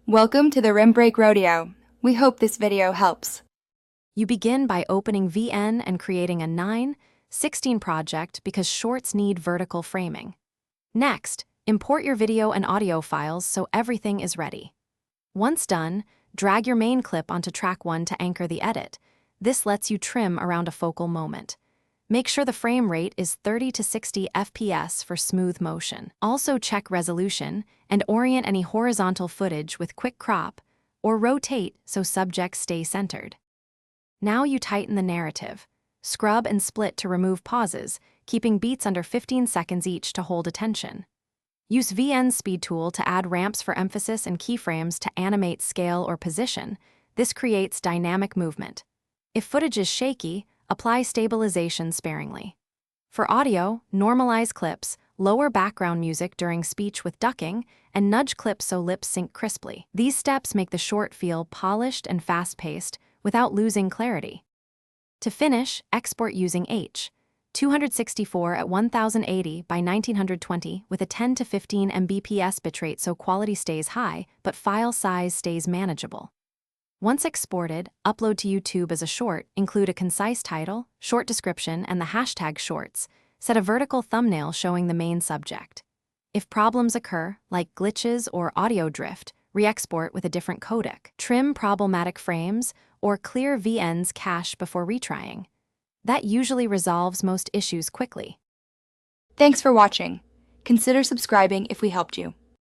Welcome to the Rim Break Rodeo. We hope this video helps. You begin by opening VN and creating a 9:16 project because shorts need vertical framing. Next, import your video and audio files so everything is ready. Once done, drag your main clip onto track 1 to anchor the edit. This lets you trim around a focal moment. Make sure the frame rate is 30 to 60 FPS for smooth motion. Also check resolution and orient any horizontal footage with quick crop or rotate so subjects stay centered. Now you tighten the narrative. Scrub and split to remove pauses, keeping beats under 15 seconds each to hold attention. Use VN's speed tool to add ramps for emphasis and keyframes to animate scale or position. This creates dynamic movement. If footage is shaky, apply stabilization sparingly. For audio, normalize clips, lower background music during speech with ducking, and nudge clips so lips sync crisply. These steps make the short feel polished and fast-paced without losing clarity. To finish, export using H.264 at 1080 by 1920 with a 10 to 15 Mbps bitrate so quality stays high, but file size stays manageable. Once exported, upload to YouTube as a short, include a concise title, short description, and the hashtag shorts. Set a vertical thumbnail showing the main subject. If problems occur, like glitches or audio drift, re-export with a different codec. Trim problematic frames or clear VN's cache before retrying. That usually resolves most issues quickly. Thanks for watching. Consider subscribing if we helped you.